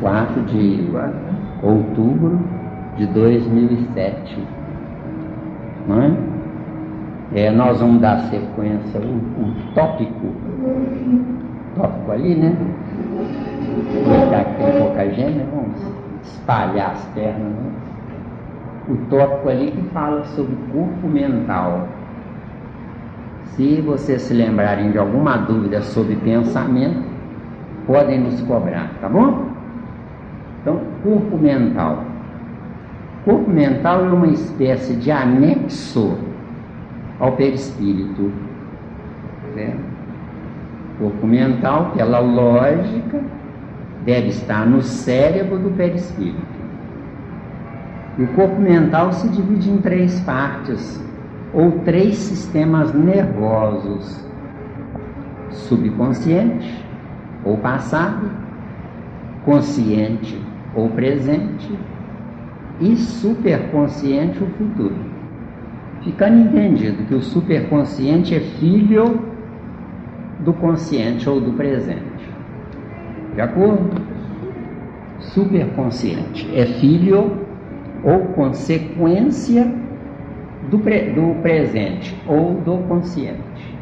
4 de outubro de 2007. Não é? Nós vamos dar sequência o tópico ali, né? Aproveitar que tem pouca gente, né? Vamos espalhar as pernas, né? O tópico ali que fala sobre corpo mental. Se vocês se lembrarem de alguma dúvida sobre pensamento, podem nos cobrar, tá bom? Então, corpo mental. Corpo mental é uma espécie de anexo ao perispírito. Certo? Corpo mental, pela lógica, deve estar no cérebro do perispírito. E o corpo mental se divide em 3 partes, ou 3 sistemas nervosos: subconsciente, ou passado, consciente, ou presente, e superconsciente, o futuro. Ficando entendido que o superconsciente é filho do consciente ou do presente. De acordo? Superconsciente é filho ou consequência do presente ou do consciente.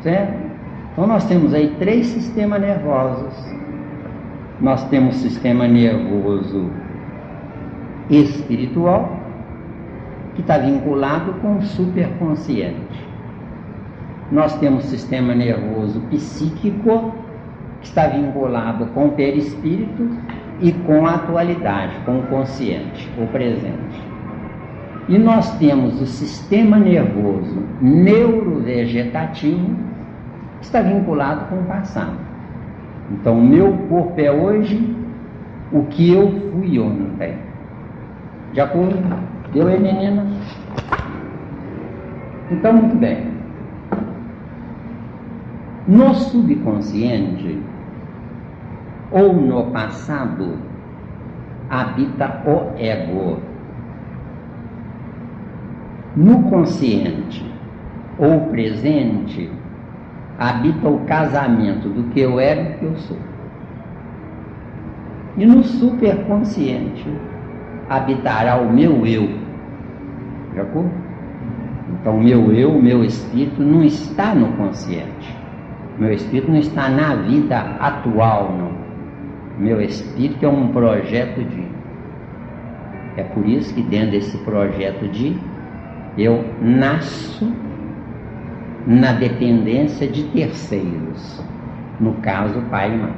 Certo? Então nós temos aí 3 sistemas nervosos. Nós temos o sistema nervoso espiritual, que está vinculado com o superconsciente. Nós temos o sistema nervoso psíquico, que está vinculado com o perispírito e com a atualidade, com o consciente, o presente. E nós temos o sistema nervoso neurovegetativo, que está vinculado com o passado. Então, o meu corpo é hoje o que eu fui ontem. De acordo? Deu aí, menina? Então, muito bem. No subconsciente, ou no passado, habita o ego. No consciente ou presente, habita o casamento do que eu era e do que eu sou. E no superconsciente habitará o meu eu. De acordo? Então o meu eu, o meu espírito não está no consciente. O meu espírito não está na vida atual, não. O meu espírito é um projeto de. É por isso que dentro desse projeto de eu nasço na dependência de terceiros, no caso pai e mãe.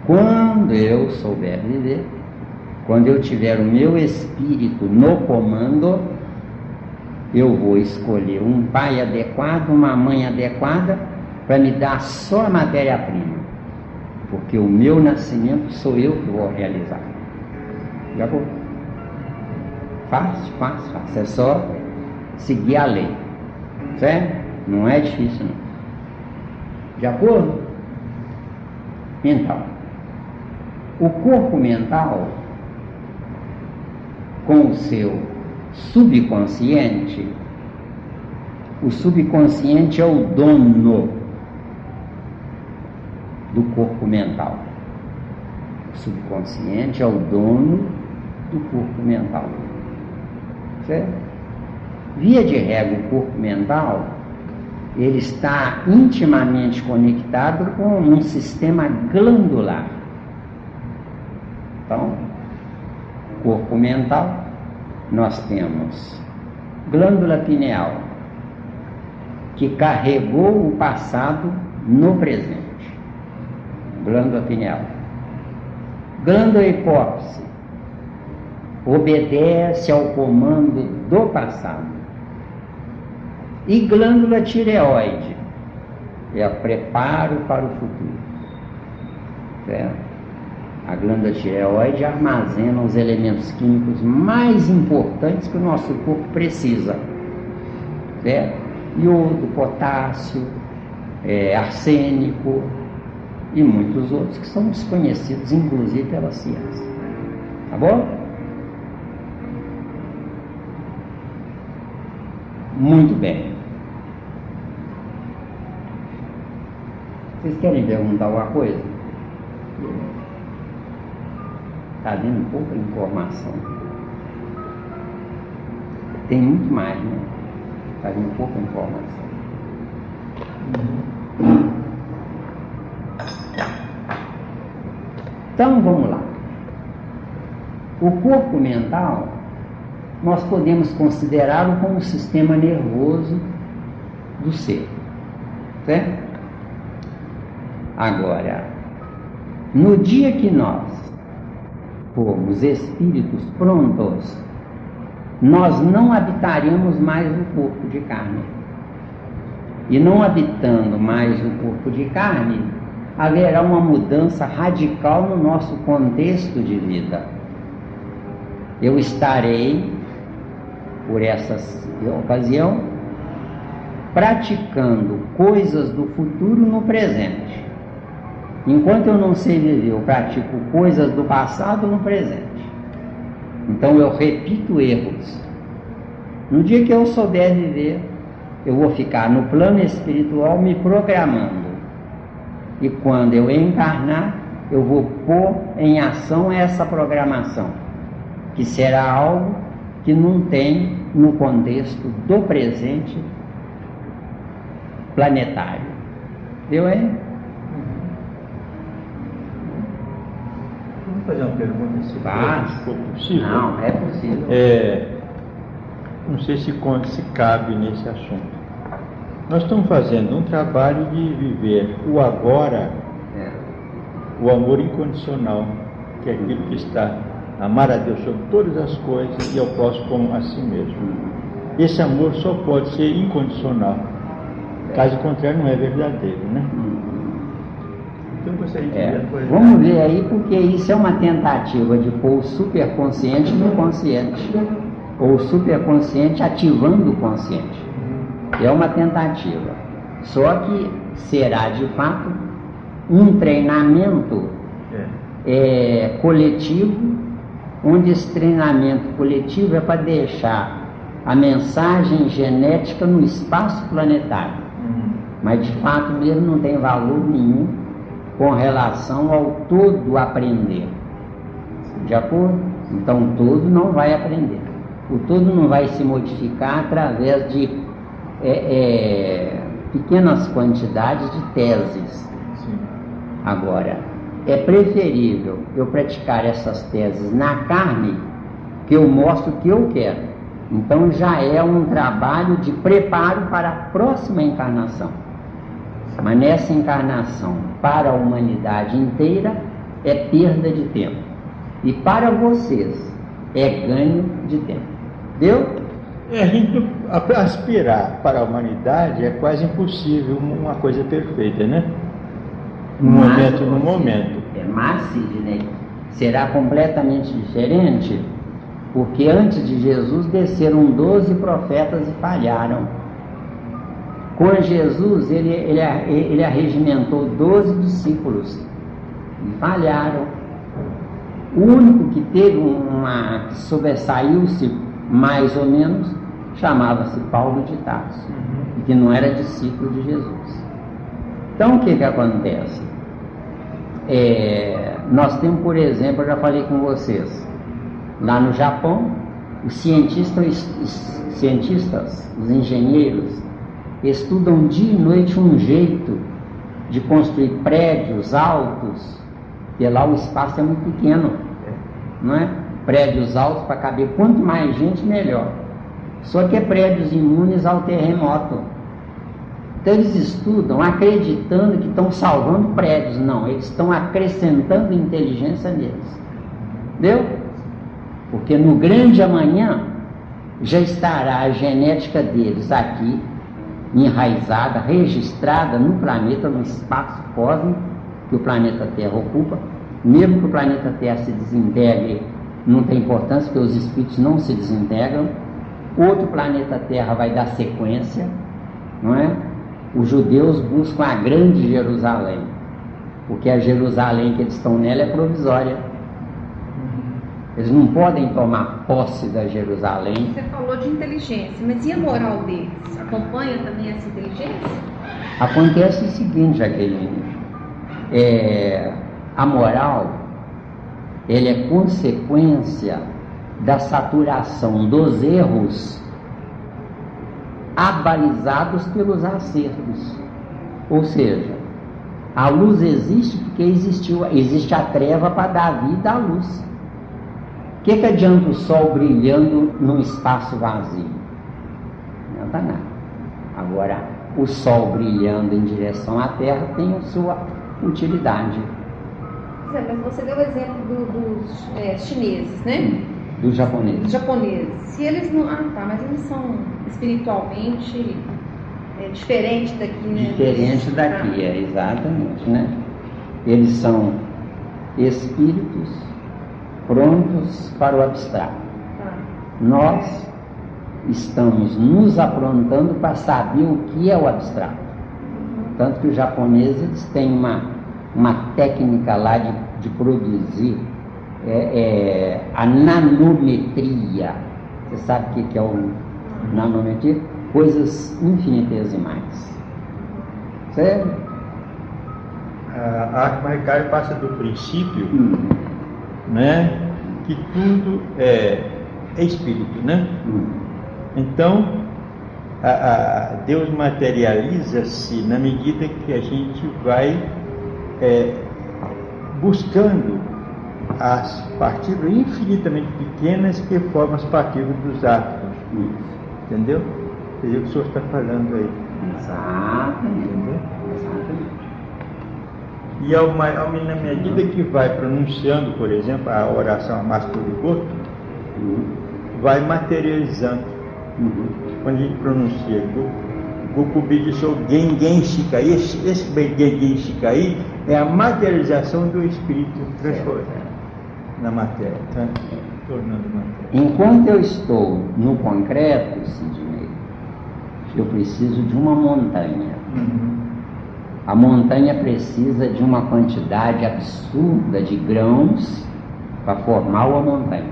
Quando eu souber viver, quando eu tiver o meu espírito no comando, eu vou escolher um pai adequado, uma mãe adequada, para me dar só a matéria-prima, porque o meu nascimento sou eu que vou realizar. Já vou. Fácil. É só seguir a lei. Certo? Não é difícil, não. De acordo? Então, o corpo mental, com o seu subconsciente, o subconsciente é o dono do corpo mental. O subconsciente é o dono do corpo mental. Certo? Via de regra, o corpo mental, ele está intimamente conectado com um sistema glandular. Então, corpo mental, nós temos glândula pineal, que carregou o passado no presente. Glândula pineal. Glândula hipófise, obedece ao comando do passado. E glândula tireoide, é o preparo para o futuro. Certo? A glândula tireoide armazena os elementos químicos mais importantes que o nosso corpo precisa. Certo? Iodo, potássio, arsênico e muitos outros que são desconhecidos, inclusive pela ciência. Tá bom? Muito bem. Vocês querem perguntar alguma coisa? está dando pouca informação. Tem muito mais, né? Está dando pouca informação. Então vamos lá. O corpo mental, nós podemos considerá-lo como um sistema nervoso do ser, certo? Agora, no dia que nós formos espíritos prontos, nós não habitaremos mais o corpo de carne. E não habitando mais o corpo de carne, haverá uma mudança radical no nosso contexto de vida. Eu estarei, por essa ocasião, praticando coisas do futuro no presente. Enquanto eu não sei viver, eu pratico coisas do passado no presente. Então eu repito erros. No dia que eu souber viver, eu vou ficar no plano espiritual me programando. E quando eu encarnar, eu vou pôr em ação essa programação, que será algo que não tem no contexto do presente planetário. Deu aí? Vamos fazer uma pergunta, se for possível. Não, é possível. Não sei se cabe nesse assunto. Nós estamos fazendo um trabalho de viver o agora, o amor incondicional, que é aquilo que está, amar a Deus sobre todas as coisas e ao próximo como a si mesmo. Esse amor só pode ser incondicional, caso contrário não é verdadeiro, né? Então eu gostaria de ver. Vamos ver aí, porque isso é uma tentativa de pôr o superconsciente no consciente, ou o superconsciente ativando o consciente. É uma tentativa, só que será de fato um treinamento coletivo, onde esse treinamento coletivo é para deixar a mensagem genética no espaço planetário, mas de fato mesmo não tem valor nenhum com relação ao todo aprender. De acordo? Então o todo não vai aprender, o todo não vai se modificar através de pequenas quantidades de teses. Sim. Agora, é preferível eu praticar essas teses na carne, que eu mostro o que eu quero. Então já é um trabalho de preparo para a próxima encarnação. Mas nessa encarnação, para a humanidade inteira, é perda de tempo. E para vocês, é ganho de tempo. Deu? A gente aspirar para a humanidade é quase impossível, uma coisa perfeita, né? No momento. Mas, Sidney, será completamente diferente, porque antes de Jesus desceram 12 profetas e falharam. Com Jesus, ele arregimentou 12 discípulos e falharam. O único que teve que sobressaiu-se mais ou menos, chamava-se Paulo de Tarso, que não era discípulo de Jesus. Então o que acontece? Nós temos, por exemplo, eu já falei com vocês, lá no Japão, os cientistas, os engenheiros, estudam dia e noite um jeito de construir prédios altos, porque lá o espaço é muito pequeno, não é? Prédios altos para caber quanto mais gente, melhor. Só que é prédios imunes ao terremoto. Então eles estudam acreditando que estão salvando prédios. Não, eles estão acrescentando inteligência neles. Entendeu? Porque no grande amanhã já estará a genética deles aqui, enraizada, registrada no planeta, no espaço cósmico que o planeta Terra ocupa. Mesmo que o planeta Terra se desintegre, não tem importância, porque os espíritos não se desintegram. Outro planeta Terra vai dar sequência, não é? Os judeus buscam a grande Jerusalém, porque a Jerusalém que eles estão nela é provisória. Eles não podem tomar posse da Jerusalém. Você falou de inteligência, mas e a moral deles? Acompanha também essa inteligência? Acontece o seguinte, Jaqueline, a moral ele é consequência da saturação dos erros abalizados pelos acertos. Ou seja, a luz existe porque existe a treva para dar vida à luz. O que adianta o sol brilhando num espaço vazio? Não adianta nada. Agora, o sol brilhando em direção à Terra tem a sua utilidade. Mas você deu o exemplo dos chineses, né? Dos japoneses. Dos japoneses. Se eles não... mas eles são espiritualmente diferentes daqui, né? Diferente daqui, exatamente, né? Eles são espíritos prontos para o abstrato. Nós estamos nos aprontando para saber o que é o abstrato. Tanto que os japoneses têm uma técnica lá de produzir a nanometria. Você sabe o que é o nanometria? Coisas infinitesimais. Sério? A arte maricária passa do princípio, né, que tudo é espírito, né? Então, Deus materializa-se na medida que a gente vai buscando as partículas infinitamente pequenas que formam as partículas dos átomos. Entendeu? Seria o que o senhor está falando aí. Exatamente. Entendeu? Exatamente. E na medida que vai pronunciando, por exemplo, a oração Masturu Goto, vai materializando. Quando a gente pronuncia Gokubi de Sou Gengen Shikai, esse Gengen Shikai é a materialização do espírito transformado na matéria, tá? Tornando matéria. Enquanto eu estou no concreto, Sidney, eu preciso de uma montanha. A montanha precisa de uma quantidade absurda de grãos para formar uma montanha.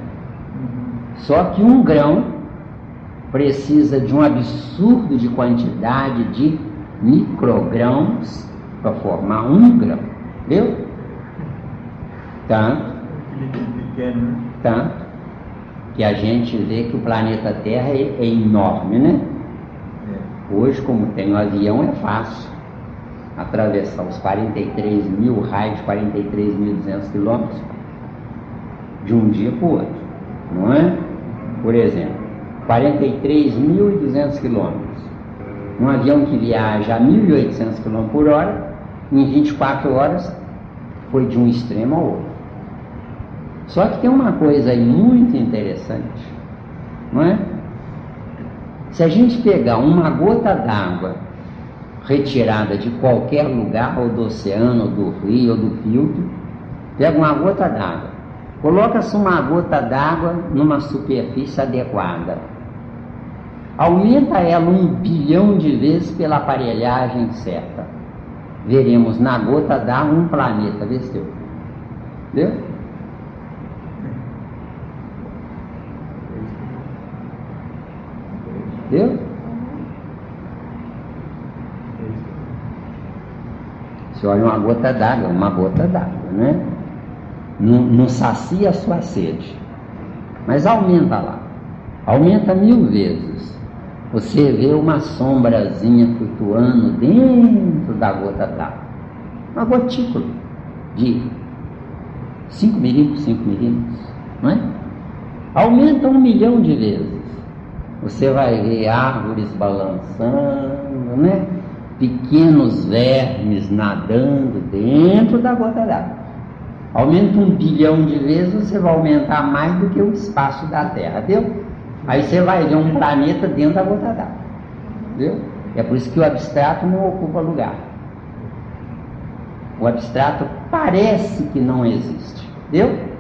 Só que um grão precisa de um absurdo de quantidade de microgrãos para formar um grão. Viu? Tanto que a gente vê que o planeta Terra é enorme, né? Hoje, como tem um avião, é fácil atravessar os 43 mil raios, 43.200 quilômetros de um dia para o outro, não é? Por exemplo, 43.200 quilômetros. Um avião que viaja a 1.800 km por hora, em 24 horas, foi de um extremo ao outro. Só que tem uma coisa aí muito interessante, não é? Se a gente pegar uma gota d'água retirada de qualquer lugar, ou do oceano, ou do rio, ou do filtro, pega uma gota d'água, coloca-se uma gota d'água numa superfície adequada, aumenta ela 1 bilhão de vezes pela aparelhagem certa, veremos na gota d'água um planeta, vê se deu. Entendeu? Entendeu? Você olha uma gota d'água, né? Não sacia a sua sede, mas aumenta lá, aumenta 1000 vezes. Você vê uma sombrazinha flutuando dentro da gota d'água, uma gotícula de 5 milímetros, não é? Aumenta 1 milhão de vezes. Você vai ver árvores balançando, né? Pequenos vermes nadando dentro da gota d'água. Aumenta 1 bilhão de vezes, você vai aumentar mais do que o espaço da Terra, viu? Aí você vai ver um planeta dentro da gota d'água, viu? É por isso que o abstrato não ocupa lugar. O abstrato parece que não existe, viu?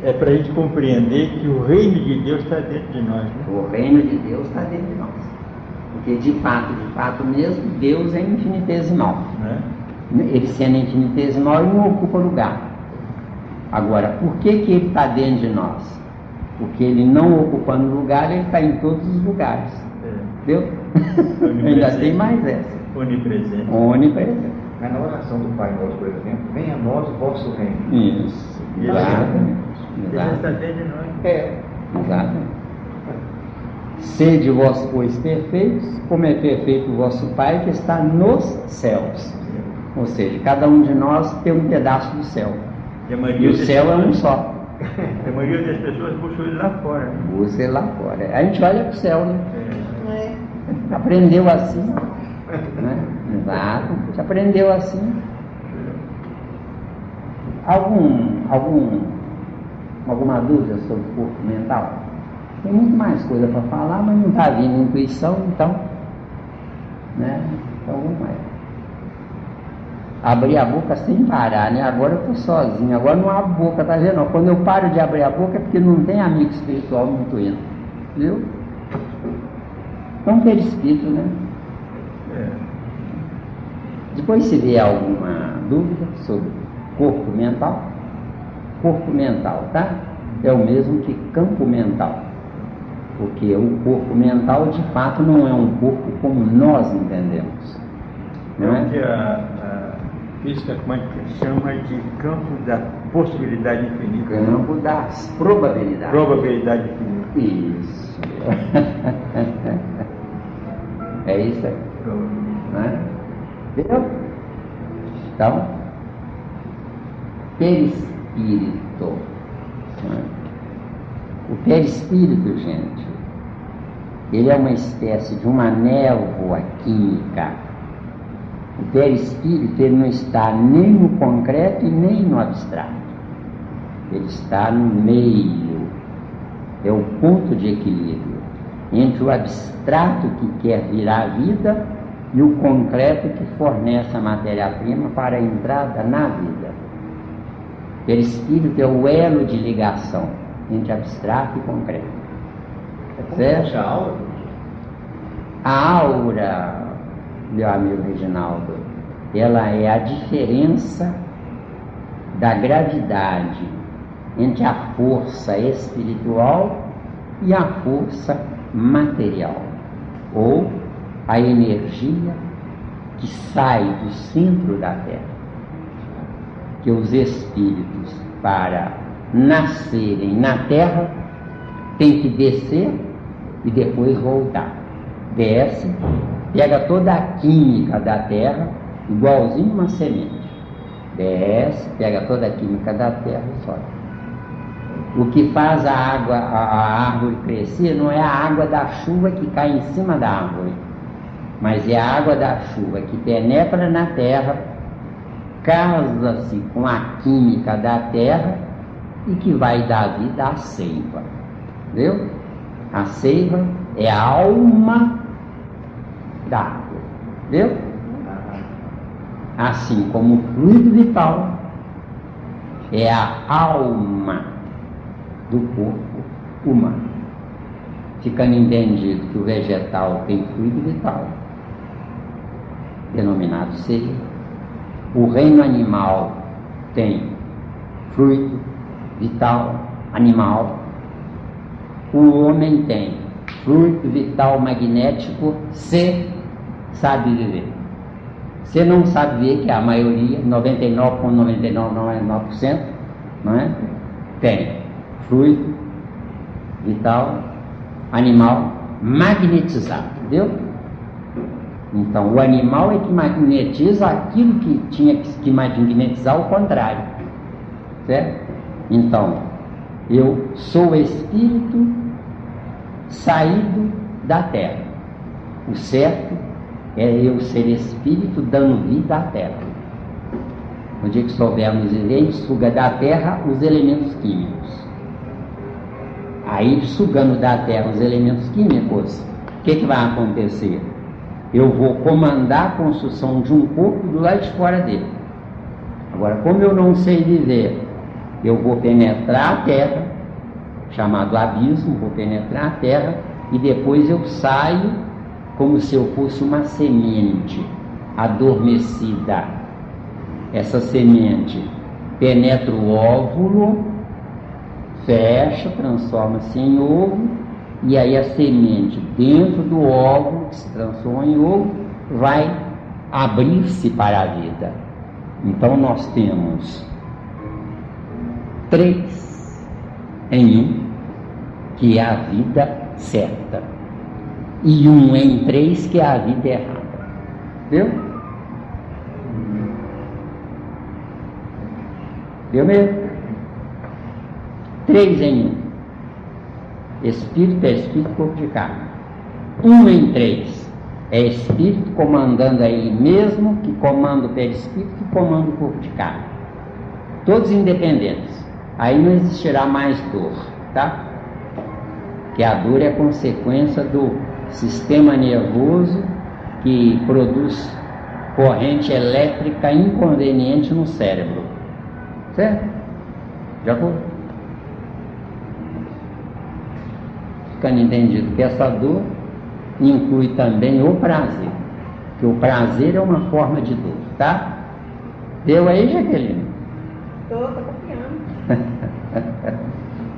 É para a gente compreender que o reino de Deus está dentro de nós, né? O reino de Deus está dentro de nós. Porque de fato mesmo, Deus é infinitesimal. Ele sendo infinitesimal, ele não ocupa lugar. Agora, por que ele está dentro de nós? Porque ele não ocupando lugar, ele está em todos os lugares. Viu? Ainda tem mais essa. Onipresente. Onipresente. Mas na oração do Pai Nosso, por exemplo, venha a nós o vosso reino. Isso. Exatamente. Exatamente. Sede vós, pois, perfeitos, como é perfeito o vosso Pai que está nos céus. Ou seja, cada um de nós tem um pedaço do céu. E o céu é um só. A maioria das pessoas busca ele lá fora. Busca ele lá fora. A gente olha para o céu, né? Aprendeu assim. Né? Exato. A gente aprendeu assim. Alguma dúvida sobre o corpo mental? Tem muito mais coisa para falar, mas não está vindo intuição, então, né? Então vamos lá. Abrir a boca sem parar, né? Agora eu estou sozinho, agora não abro a boca, tá vendo? Quando eu paro de abrir a boca é porque não tem amigo espiritual muito indo, viu? Então perispírito, né? Depois se vê alguma dúvida sobre corpo mental, tá? É o mesmo que campo mental. Porque o corpo mental, de fato, não é um corpo como nós entendemos. Não é? Que a física chama de campo da possibilidade infinita. Campo das probabilidades. Probabilidade infinita. Isso. É isso aí. Né? Entendeu? Então, perispírito. Né? O perispírito, gente, ele é uma espécie de uma névoa química. O perispírito, ele não está nem no concreto e nem no abstrato. Ele está no meio. É o ponto de equilíbrio entre o abstrato que quer virar a vida e o concreto que fornece a matéria-prima para a entrada na vida. O perispírito é o elo de ligação entre abstrato e concreto. Certo? A aura, meu amigo Reginaldo, ela é a diferença da gravidade entre a força espiritual e a força material, ou a energia que sai do centro da Terra. Que os espíritos, para nascerem na Terra, têm que descer e depois voltar. Desce, pega toda a química da Terra, igualzinho uma semente. Desce, pega toda a química da Terra e sobe. O que faz a árvore crescer não é a água da chuva que cai em cima da árvore, mas é a água da chuva que penetra na Terra, casa-se com a química da Terra e que vai dar vida à seiva. Entendeu? A seiva é a alma da árvore. Entendeu? Assim como o fluido vital é a alma do corpo humano. Ficando entendido que o vegetal tem fluido vital, denominado seiva. O reino animal tem fluido vital animal. O homem tem fluido vital magnético, se sabe viver. Se não sabe viver, que é a maioria, 99,99%, não é? Tem fluido vital animal magnetizado, entendeu? Então, o animal é que magnetiza aquilo que tinha que magnetizar, ao contrário, certo? Então, eu sou espírito saído da Terra. O certo é eu ser espírito dando vida à Terra. No dia que soubermos viver, suga da Terra os elementos químicos. Aí, sugando da Terra os elementos químicos, o que vai acontecer? Eu vou comandar a construção de um corpo do lado de fora dele. Agora, como eu não sei viver, eu vou penetrar a Terra, chamado abismo, vou penetrar a Terra, e depois eu saio como se eu fosse uma semente adormecida. Essa semente penetra o óvulo, fecha, transforma-se em ovo, e aí a semente dentro do óvulo, que se transforma em ovo, vai abrir-se para a vida. Então nós temos 3 em 1, que é a vida certa, e 1 em 3, que é a vida errada. Viu? Viu mesmo? 3 em 1. Espírito é espírito, corpo de carne. 1 em 3 é espírito comandando a ele mesmo, que comanda o perispírito, que comanda o corpo de carne. Todos independentes. Aí não existirá mais dor, tá? Que a dor é consequência do sistema nervoso que produz corrente elétrica inconveniente no cérebro. Certo? Já foi? Ficando entendido que essa dor inclui também o prazer, que o prazer é uma forma de dor, tá? Deu aí, Jaqueline? Tô copiando.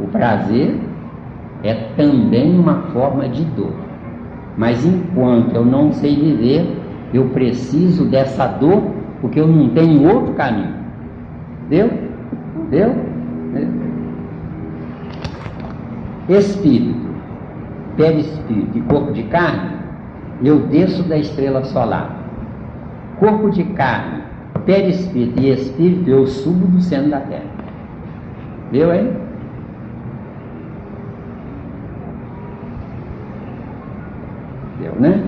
O prazer é também uma forma de dor, mas enquanto eu não sei viver, eu preciso dessa dor, porque eu não tenho outro caminho. Deu? Deu? Espírito, perispírito e corpo de carne, eu desço da estrela solar. Corpo de carne, perispírito e espírito, eu subo do centro da Terra. Viu aí? Deu, né?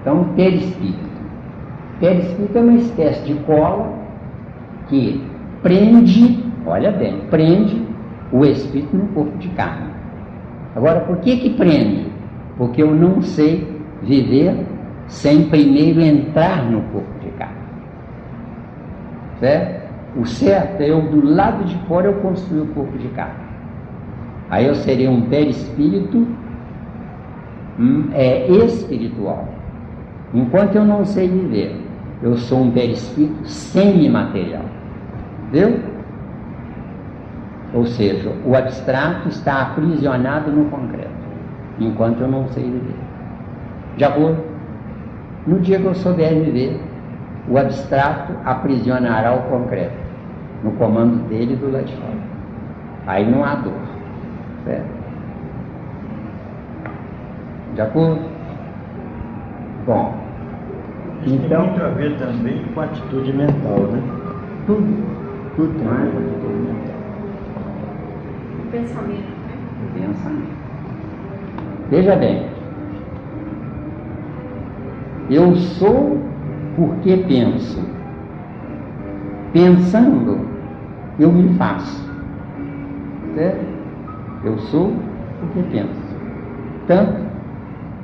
Então, perispírito. Perispírito é uma espécie de cola que prende, olha bem, prende o espírito no corpo de carne. Agora, por que prende? Porque eu não sei viver sem primeiro entrar no corpo de carne. Certo? O certo é eu, do lado de fora, eu construir o corpo de carne. Aí eu seria um perispírito espiritual. Enquanto eu não sei viver, eu sou um perispírito semi-material. Viu? Ou seja, o abstrato está aprisionado no concreto, enquanto eu não sei viver. De acordo? No dia que eu souber viver, o abstrato aprisionará o concreto, no comando dele do lado de fora. Aí não há dor. Certo? De acordo? Bom, então tem muito a ver também com a atitude mental, né? Tudo tem a ver com a atitude mental. Pensamento, né? Pensamento. Veja bem, eu sou porque penso. Pensando, eu me faço. Certo? Eu sou porque penso. Tanto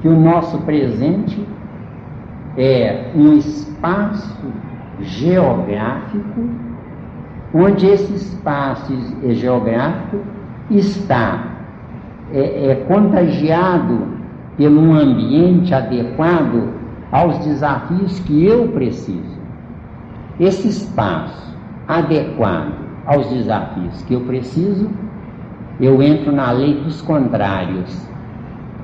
que o nosso presente é um espaço geográfico, onde esse espaço geográfico está contagiado por um ambiente adequado aos desafios que eu preciso. Esse espaço adequado aos desafios que eu preciso, eu entro na lei dos contrários,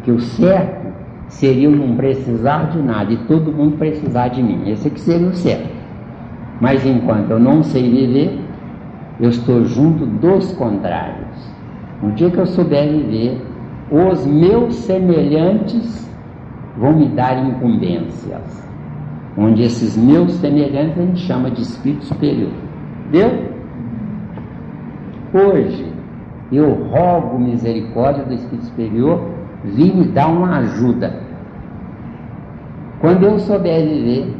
que o certo seria eu não precisar de nada e todo mundo precisar de mim. Esse aqui seria o certo. Mas enquanto eu não sei viver, eu estou junto dos contrários. No dia que eu souber viver, os meus semelhantes vão me dar incumbências, onde esses meus semelhantes a gente chama de espírito superior. Deu? Hoje eu rogo misericórdia do espírito superior vir me dar uma ajuda. Quando eu souber viver,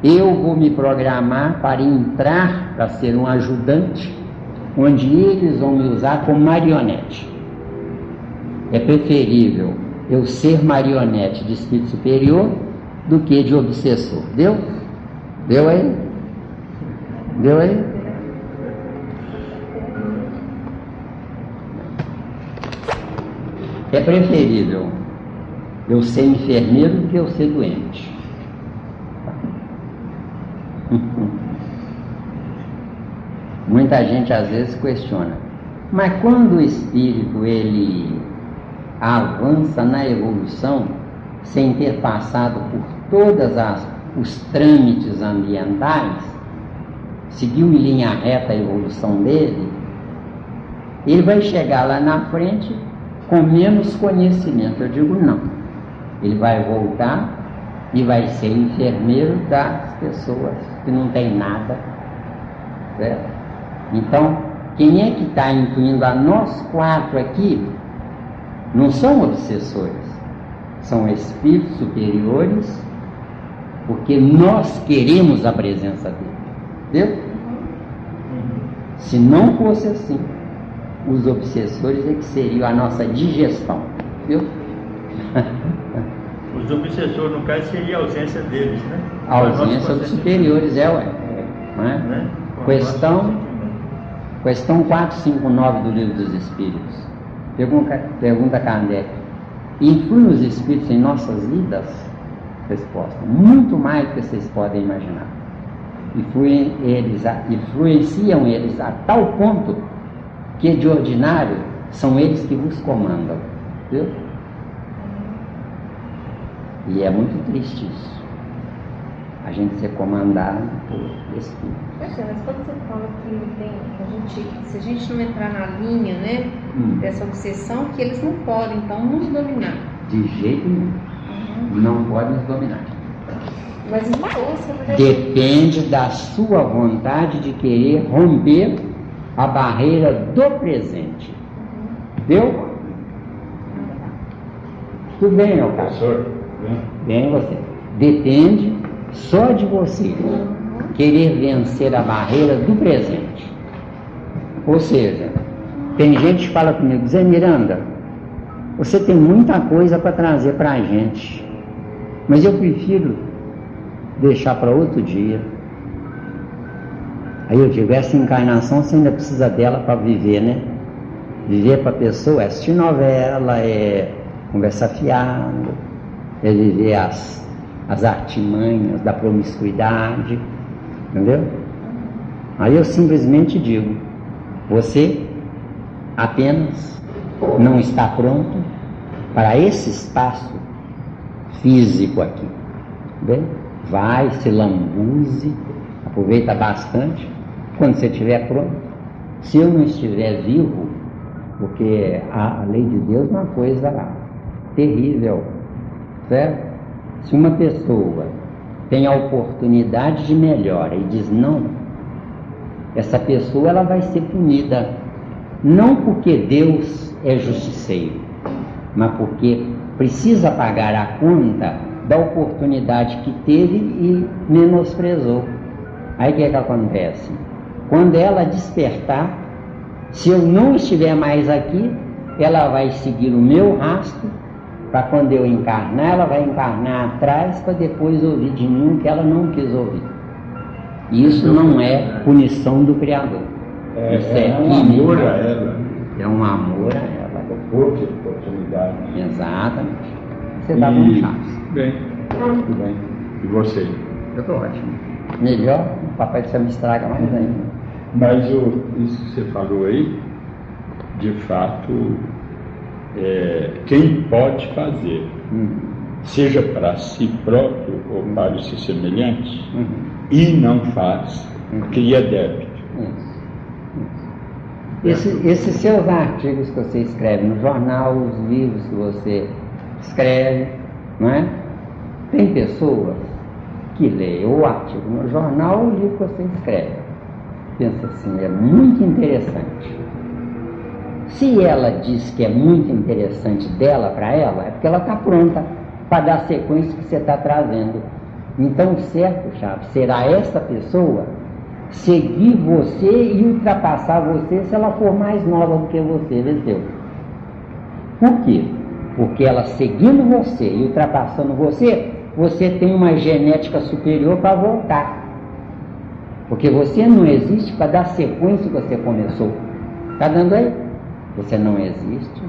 eu vou me programar para entrar para ser um ajudante, onde eles vão me usar como marionete. É preferível eu ser marionete de espírito superior do que de obsessor. Deu? Deu aí? Deu aí? É preferível eu ser enfermeiro do que eu ser doente. Muita gente às vezes questiona, mas quando o espírito ele avança na evolução sem ter passado por todas os trâmites ambientais, seguiu em linha reta a evolução dele, ele vai chegar lá na frente com menos conhecimento. Eu digo não. Ele vai voltar e vai ser enfermeiro das pessoas que não tem nada, certo? Então, quem é que está incluindo a nós 4 aqui não são obsessores, são espíritos superiores, porque nós queremos a presença dele, entendeu? Se não fosse assim, os obsessores é que seriam a nossa digestão, viu? Os obsessores, no caso, seria a ausência deles, né? A ausência dos superiores, não é? Né? Questão 459 do Livro dos Espíritos. Pergunta Kardec: influem os espíritos em nossas vidas? Resposta: muito mais do que vocês podem imaginar. Influenciam eles a tal ponto que, de ordinário, são eles que vos comandam. Viu? E é muito triste isso, a gente ser comandado por espírito. Mas quando você fala que não tem, se a gente não entrar na linha, né, dessa obsessão, que eles não podem, então, nos dominar. De jeito nenhum. Não podem nos dominar. Mas você depende da sua vontade de querer romper a barreira do presente. Deu? Tudo bem, meu caro? Bem, você. Depende só de você querer vencer a barreira do presente. Ou seja, tem gente que fala comigo: Zé Miranda, você tem muita coisa para trazer para a gente, mas eu prefiro deixar para outro dia. Aí eu digo: essa encarnação você ainda precisa dela para viver, né? Viver para a pessoa é assistir novela, é conversa fiada, é viver as artimanhas da promiscuidade, entendeu? Aí eu simplesmente digo: você apenas não está pronto para esse espaço físico aqui, bem? Vai, se lambuze, aproveita bastante. Quando você estiver pronto, se eu não estiver vivo, porque a lei de Deus é uma coisa terrível, certo? Se uma pessoa tem a oportunidade de melhora e diz não, essa pessoa ela vai ser punida, não porque Deus é justiceiro, mas porque precisa pagar a conta da oportunidade que teve e menosprezou. Aí o que acontece? Quando ela despertar, se eu não estiver mais aqui, ela vai seguir o meu rastro, para quando eu encarnar, ela vai encarnar atrás para depois ouvir de mim o que ela não quis ouvir. E isso não é punição do Criador. Isso é um amor a ela. É um amor a ela. Pouca oportunidade. Exatamente. Você está com chance. Bem, muito bem. E você? Eu estou ótimo. Melhor, o papai do céu me estraga mais ainda. Mas isso que você falou aí, de fato, quem pode fazer, seja para si próprio ou para os seus semelhantes, e não faz, cria débito. Esses seus artigos que você escreve no jornal, os livros que você escreve, não é? Tem pessoas que leem o artigo no jornal ou o livro que você escreve. Pensa assim: é muito interessante. Se ela diz que é muito interessante dela para ela, é porque ela está pronta para dar a sequência que você está trazendo. Então, certo, Chaves, será essa pessoa seguir você e ultrapassar você se ela for mais nova do que você, venceu. Por quê? Porque ela seguindo você e ultrapassando você, você tem uma genética superior para voltar. Porque você não existe para dar sequência que você começou. Está dando aí? Você não existe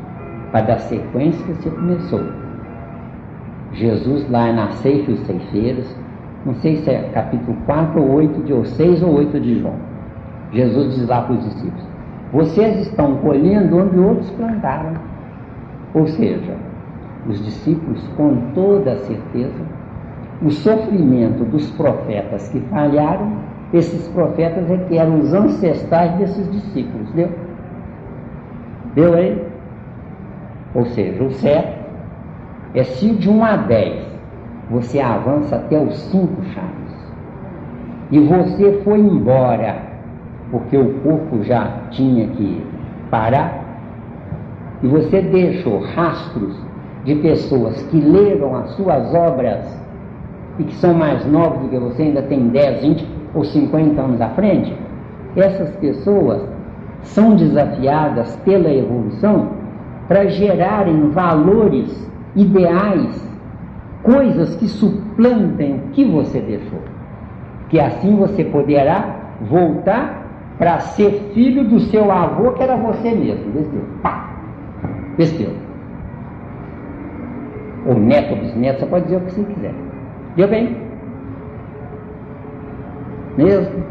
para dar sequência que você começou. Jesus lá na Ceifa e os Ceifeiros, não sei se é capítulo 4 ou 8, ou 6 ou 8 de João. Jesus diz lá para os discípulos: vocês estão colhendo onde outros plantaram. Ou seja, os discípulos, com toda certeza, o sofrimento dos profetas que falharam Esses profetas é que eram os ancestrais desses discípulos, deu? Deu aí? Ou seja, o certo é se de 1 a 10 você avança até os 5 chaves e você foi embora porque o corpo já tinha que parar e você deixou rastros de pessoas que leram as suas obras e que são mais novos do que você, ainda tem 10, 20 ou 50 anos à frente, essas pessoas são desafiadas pela evolução para gerarem valores, ideais, coisas que suplantem o que você deixou, que assim você poderá voltar para ser filho do seu avô, que era você mesmo. Vestiu? Pá! Vestiu. Ou neto ou bisneto, você pode dizer o que você quiser. Deu bem? Mesmo?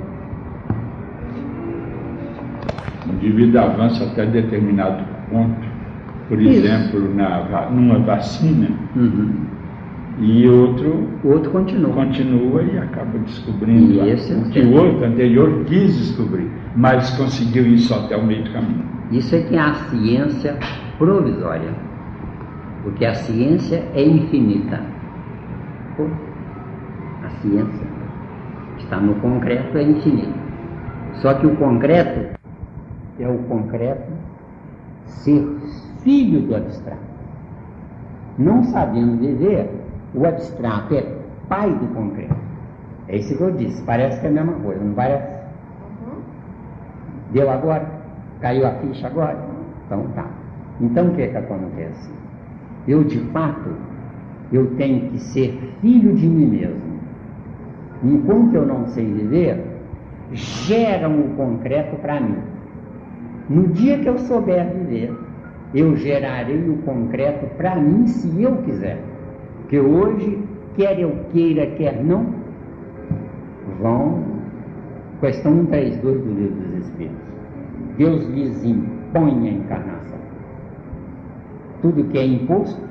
O indivíduo avança até determinado ponto, por Isso. exemplo, numa vacina, e outro continua e acaba descobrindo o que o outro anterior quis descobrir, mas conseguiu isso até o meio do caminho. Isso é que é a ciência provisória, porque a ciência é infinita. A ciência que está no concreto é infinita. Só que o concreto é o concreto ser filho do abstrato. Não sabendo viver, o abstrato é pai do concreto. É isso que eu disse, parece que é a mesma coisa, não parece? Deu agora? Caiu a ficha agora? Então tá. Então o que é que acontece? Eu, de fato, eu tenho que ser filho de mim mesmo. Enquanto eu não sei viver, geram o concreto para mim. No dia que eu souber viver, eu gerarei o concreto para mim, se eu quiser. Porque hoje, quer eu queira, quer não, questão 132 do Livro dos Espíritos. Deus lhes impõe a encarnação. Tudo que é imposto,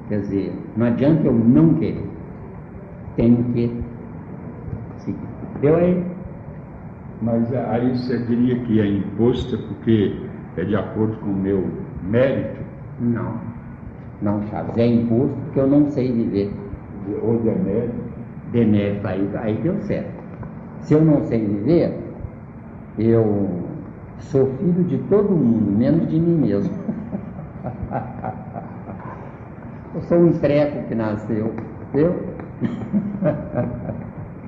quer dizer, não adianta eu não querer. Tenho que seguir. Deu aí? Mas aí você diria que é imposto porque é de acordo com o meu mérito? Não, Chaves, é imposto porque eu não sei viver. Ou demérito? Demérito, aí deu certo. Se eu não sei viver, eu sou filho de todo mundo, menos de mim mesmo. Eu sou um treco que nasceu, viu?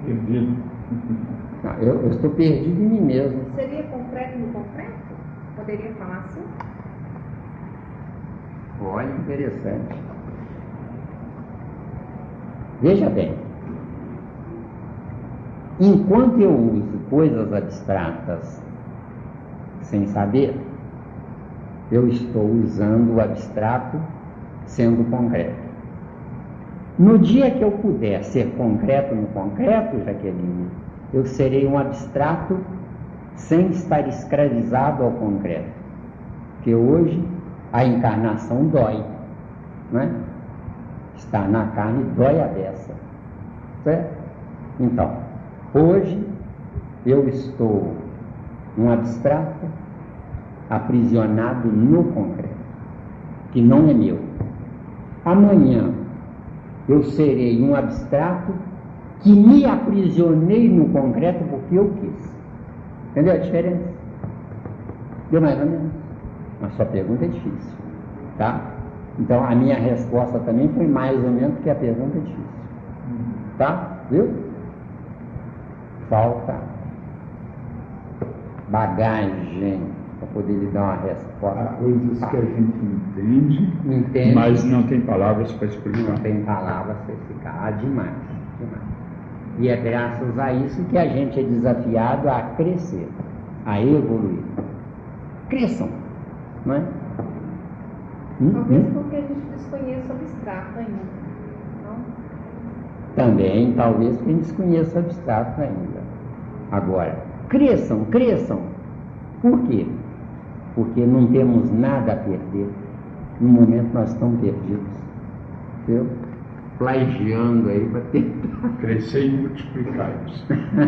Perdido. Não, eu estou perdido em mim mesmo. Seria concreto no concreto? Poderia falar assim? Olha, interessante. Veja bem, enquanto eu uso coisas abstratas sem saber, eu estou usando o abstrato sendo concreto. No dia que eu puder ser concreto no concreto, Jaqueline, eu serei um abstrato sem estar escravizado ao concreto. Porque hoje a encarnação dói, não é? Estar na carne dói a beça, certo? Então, hoje eu estou um abstrato aprisionado no concreto, que não é meu. Amanhã eu serei um abstrato que me aprisionei no concreto porque eu quis. Entendeu a diferença? Deu mais ou menos? Mas sua pergunta é difícil, tá? Então a minha resposta também foi mais ou menos porque a pergunta é difícil, tá? Viu? Falta bagagem para poder lhe dar uma resposta. Há coisas que a gente entende, mas não tem palavras para explicar. Não tem palavras para explicar. Ah, demais. E é graças a isso que a gente é desafiado a crescer, a evoluir. Cresçam, não é? Talvez porque a gente desconheça o abstrato ainda. Não? Também, talvez porque a gente desconheça o abstrato ainda. Agora, cresçam. Por quê? Porque não temos nada a perder. No momento nós estamos perdidos. Entendeu? plagiando aí para tentar. Crescer e multiplicar.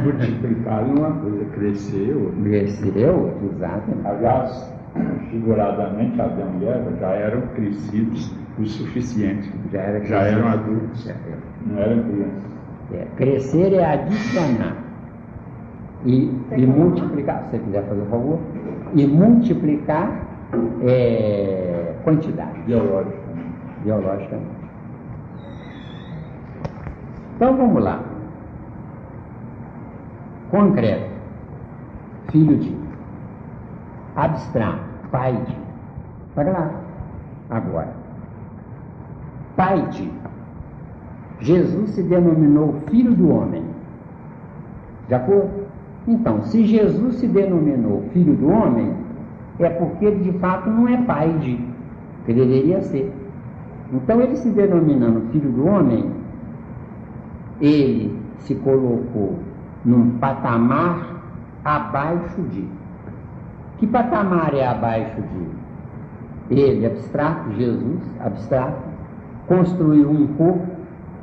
Multiplicar é uma coisa, crescer outra. Crescer outra, exatamente. Aliás, figuradamente, Adão e Eva já eram crescidos o suficiente. Já eram adultos. Não eram crianças. Crescer é adicionar. E multiplicar, se você quiser fazer um favor, e multiplicar quantidade. Biologicamente. Então vamos lá. Concreto, filho de. Abstrato, pai de. Olha lá. Agora. Pai de. Jesus se denominou filho do homem. De acordo? Então, se Jesus se denominou filho do homem, é porque ele de fato não é pai de, que ele deveria ser. Então, ele se denominando filho do homem, ele se colocou num patamar abaixo de. Que patamar é abaixo de? Ele, abstrato, Jesus, abstrato, construiu um corpo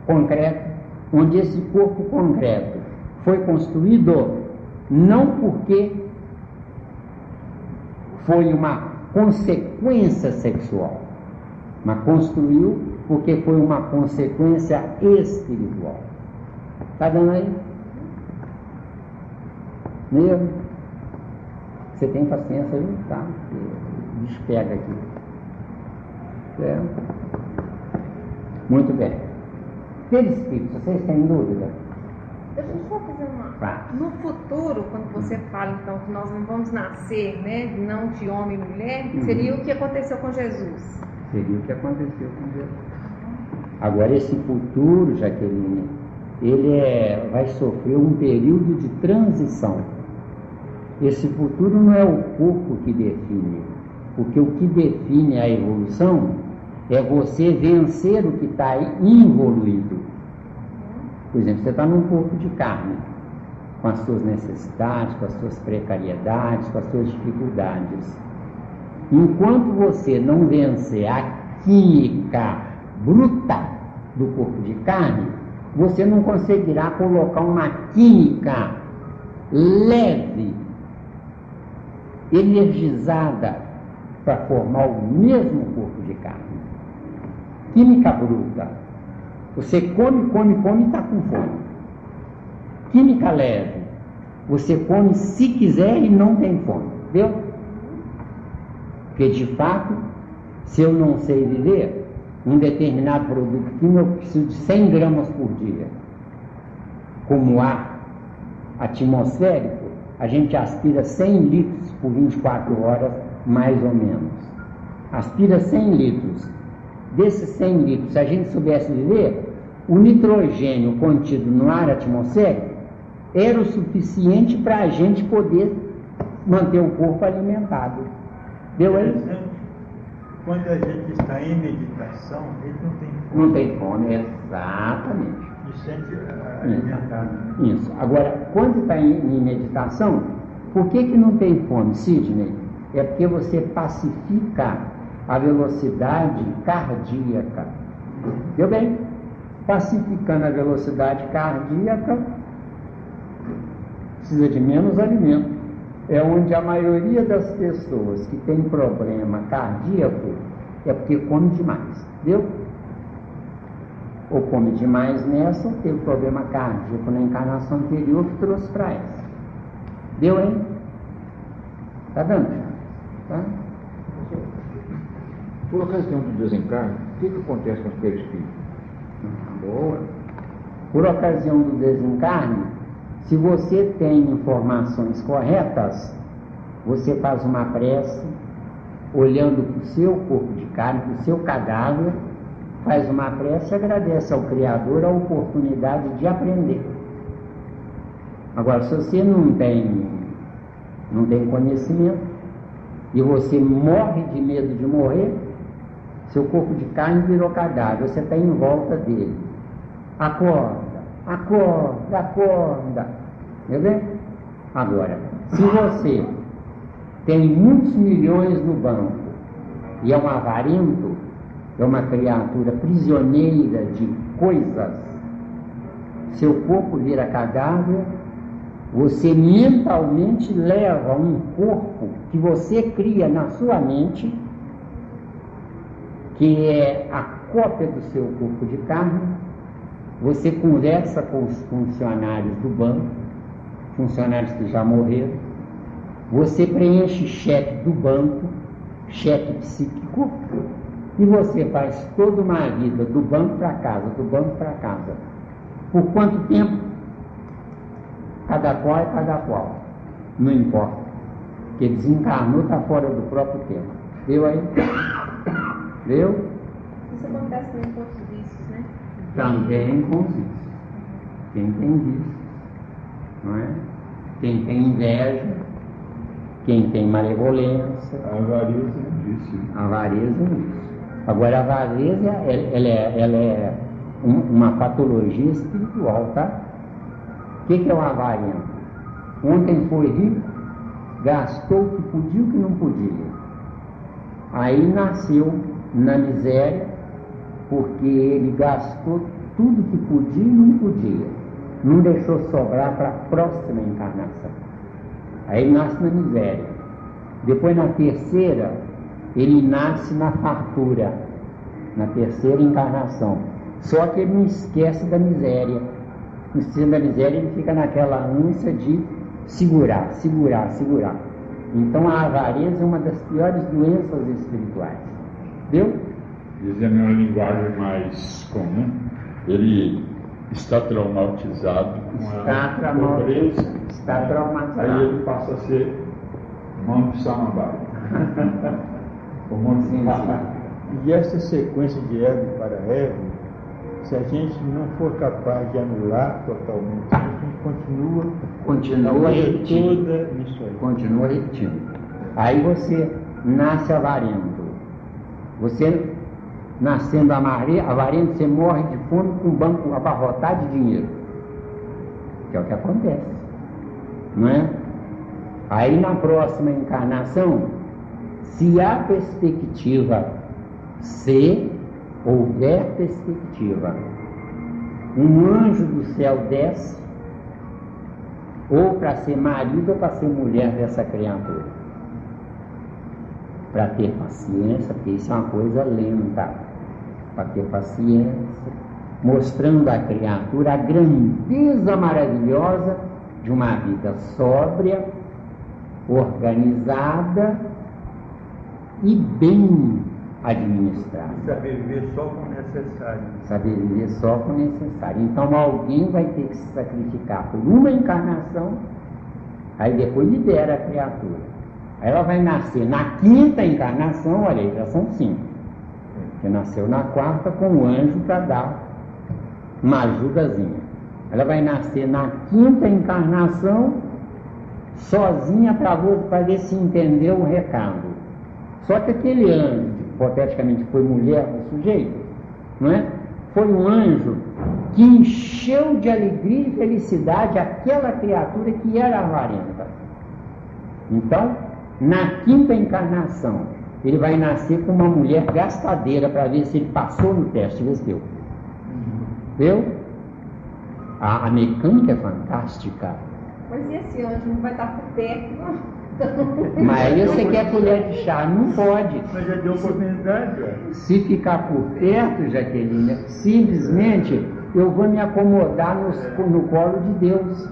concreto, onde esse corpo concreto foi construído não porque foi uma consequência sexual, mas construiu porque foi uma consequência espiritual. Está dando aí? Meu, você tem paciência, viu? Tá? O bicho pega aqui. Muito bem. Perispírito, vocês têm dúvida? Deixa eu só fazer uma. No futuro, quando você fala então que nós não vamos nascer, né, não de homem e mulher, seria o que aconteceu com Jesus. Seria o que aconteceu com Jesus. Agora esse futuro, Jaqueline, ele vai sofrer um período de transição. Esse futuro não é o corpo que define, porque o que define a evolução é você vencer o que está involuído. Por exemplo, você está num corpo de carne, com as suas necessidades, com as suas precariedades, com as suas dificuldades. Enquanto você não vencer a química bruta do corpo de carne, você não conseguirá colocar uma química leve, energizada, para formar o mesmo corpo de carne. Química bruta. Você come e está com fome. Química leve. Você come se quiser e não tem fome. Entendeu? Porque, de fato, se eu não sei viver, um determinado produto químico, eu preciso de 100 gramas por dia. Como ar atmosférico, a gente aspira 100 litros por 24 horas, mais ou menos. Aspira 100 litros. Desses 100 litros, se a gente soubesse viver, o nitrogênio contido no ar atmosférico era o suficiente para a gente poder manter o corpo alimentado. Deu aí? Quando a gente está em meditação, a gente não tem fome. Não tem fome, exatamente. E sente alimentado. Isso. Agora, quando está em meditação, por que não tem fome, Sidney? É porque você pacifica a velocidade cardíaca. Deu bem? Pacificando a velocidade cardíaca, precisa de menos alimento. É onde a maioria das pessoas que tem problema cardíaco é porque come demais. Deu? Ou come demais nessa, ou teve problema cardíaco na encarnação anterior que trouxe para essa. Deu, hein? Tá dando? Tá? Por ocasião do desencarne, o que acontece com os perispíritos? Boa. Por ocasião do desencarne, se você tem informações corretas, você faz uma prece, olhando para o seu corpo de carne, para o seu cadáver, faz uma prece e agradece ao Criador a oportunidade de aprender. Agora, se você não tem conhecimento, e você morre de medo de morrer, seu corpo de carne virou cadáver, você está em volta dele. Acorda, acorda, acorda. Quer ver? Agora, se você tem muitos milhões no banco e é um avarento, é uma criatura prisioneira de coisas. Seu corpo vira cadáver, você mentalmente leva um corpo que você cria na sua mente, que é a cópia do seu corpo de carne. Você conversa com os funcionários do banco, funcionários que já morreram. Você preenche cheque do banco, cheque psíquico, e você faz toda uma vida do banco para casa, do banco para casa. Por quanto tempo? Cada qual é cada qual. Não importa. Porque desencarnou, está fora do próprio tempo. Viu aí? Viu? Isso acontece também com os vícios, né? Também com os vícios. Quem tem vício, não é? Quem tem inveja, quem tem malevolência. A avareza é um vício. A avareza é um vício. Agora, a avareza, ela é uma patologia espiritual, tá? O que é o avarento? Ontem foi rico, gastou o que podia e o que não podia. Aí nasceu na miséria, porque ele gastou tudo que podia e não podia. Não deixou sobrar para a próxima encarnação. Aí ele nasce na miséria. Depois, na terceira, ele nasce na fartura, na terceira encarnação. Só que ele não esquece da miséria. No sistema da miséria, ele fica naquela ânsia de segurar. Então, a avareza é uma das piores doenças espirituais. Viu? Dizendo uma linguagem mais comum, ele está traumatizado com a pobreza. Está traumatizado. Aí ele passa a ser Monte Samambaia. E essa sequência de ego para ego, se a gente não for capaz de anular totalmente, a gente continua repetindo. Toda isso aí. Continua repetindo. Aí você nasce avarento. Você, nascendo avarento, você morre de fome com o banco abarrotado de dinheiro. Que é o que acontece. Não é? Aí na próxima encarnação, se há perspectiva, se houver perspectiva, um anjo do céu desce, ou para ser marido ou para ser mulher dessa criatura, para ter paciência, porque isso é uma coisa lenta, para ter paciência, mostrando à criatura a grandeza maravilhosa de uma vida sóbria, organizada e bem administrada. Saber viver só com o necessário. Saber viver só com o necessário. Então alguém vai ter que se sacrificar por uma encarnação, aí depois libera a criatura. Aí ela vai nascer na quinta encarnação, olha aí, já são 5. Porque nasceu na quarta com o anjo para dar uma ajudazinha. Ela vai nascer na quinta encarnação, sozinha, para ver se entendeu o recado. Só que aquele anjo, que hipoteticamente foi mulher do sujeito, não é? Foi um anjo que encheu de alegria e felicidade aquela criatura que era avarenta. Então, na quinta encarnação, ele vai nascer com uma mulher gastadeira para ver se ele passou no teste, vê se deu. Viu? A mecânica é fantástica. Mas e esse anjo não vai estar por perto, não? Mas aí você quer colher de chá, não pode. Mas já deu oportunidade, ué. Se ficar por perto, Jaqueline, simplesmente eu vou me acomodar no colo de Deus.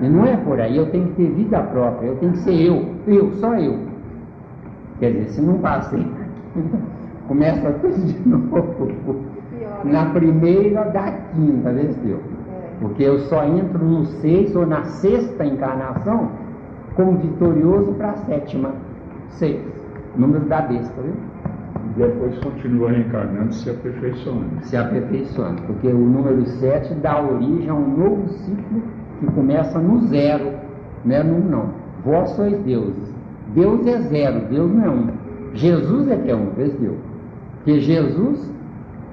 E não é por aí, eu tenho que ter vida própria, eu tenho que ser só eu. Quer dizer, se não passei, começa tudo de novo. Na primeira da quinta, vê se deu. Porque eu só entro no 6 ou na sexta encarnação como vitorioso para a sétima. 6. Número da besta, viu? E depois continua reencarnando, se aperfeiçoando. Se aperfeiçoando, porque o número 7 dá origem a um novo ciclo que começa no 0, não é no 1 não. Vós sois deuses. Deus é 0, Deus não é 1. Jesus é que é 1, vê se deu. Porque Jesus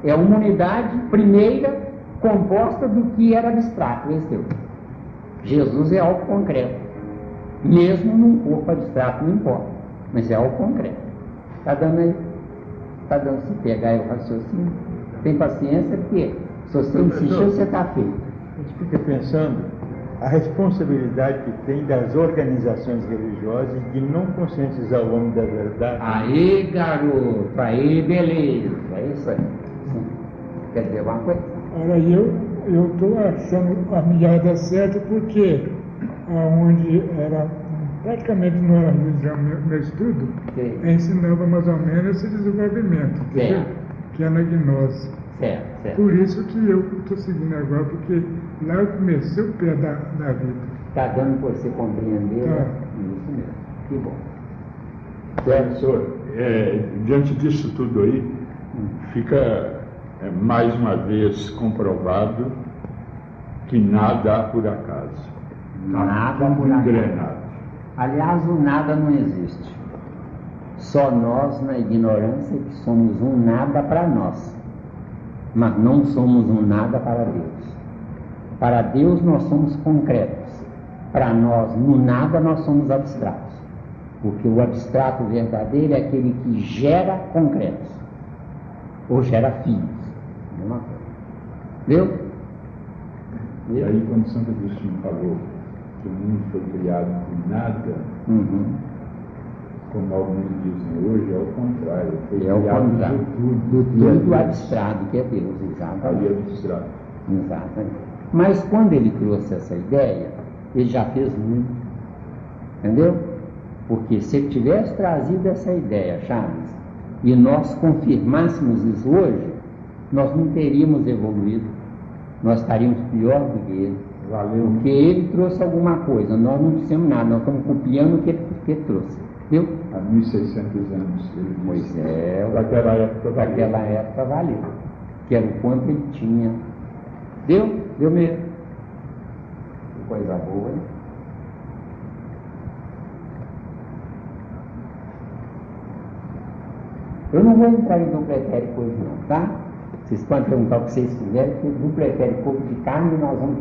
é uma unidade primeira composta do que era abstrato, vê se deu. Jesus é algo concreto. Mesmo num corpo abstrato, não importa, mas é algo concreto. Está dando aí? Está dando se pegar aí o raciocínio? Tem paciência, porque Se você insistir, você está feito. A gente fica pensando a responsabilidade que tem das organizações religiosas de não conscientizar o homem da verdade. Aí, garoto, aí, beleza, é isso aí. Sim. Quer dizer alguma coisa? Olha, eu estou achando a milhada certa porque onde era, praticamente não era religião meu estudo, ensinava mais ou menos esse desenvolvimento, entendeu? Que é na gnose. Certo. Por isso que eu estou seguindo agora, porque lá eu comecei o pé da vida. Está dando para você compreender? Tá. Isso mesmo. Que bom. Professor, diante disso tudo aí, fica mais uma vez comprovado que nada há por acaso. Nada por acaso. Aliás, o nada não existe. Só nós, na ignorância, que somos um nada para nós. Mas não somos um nada para Deus. Para Deus nós somos concretos. Para nós, no nada, nós somos abstratos. Porque o abstrato verdadeiro é aquele que gera concretos. Ou gera filhos. Mesma coisa. Viu? E aí, quando Santo Agostinho falou que o mundo foi criado por nada, como alguns dizem hoje, é o contrário. Foi criado tudo abstrato, que é Deus, exatamente. Aí é abstrato. Exatamente. Mas quando ele trouxe essa ideia, ele já fez muito. Entendeu? Porque se ele tivesse trazido essa ideia, Charles, e nós confirmássemos isso hoje, nós não teríamos evoluído. Nós estaríamos pior do que ele. Valeu. Porque ele trouxe alguma coisa, nós não dissemos nada, nós estamos copiando o que ele trouxe. Viu? Há 1.600 anos. Pois é, daquela época valeu. Que era o quanto ele tinha. Deu? Deu mesmo. Que coisa boa, hein? Eu não vou entrar em duplo etérico hoje não, tá? Vocês podem perguntar o que vocês quiserem, porque duplo etérico corpo de carne nós vamos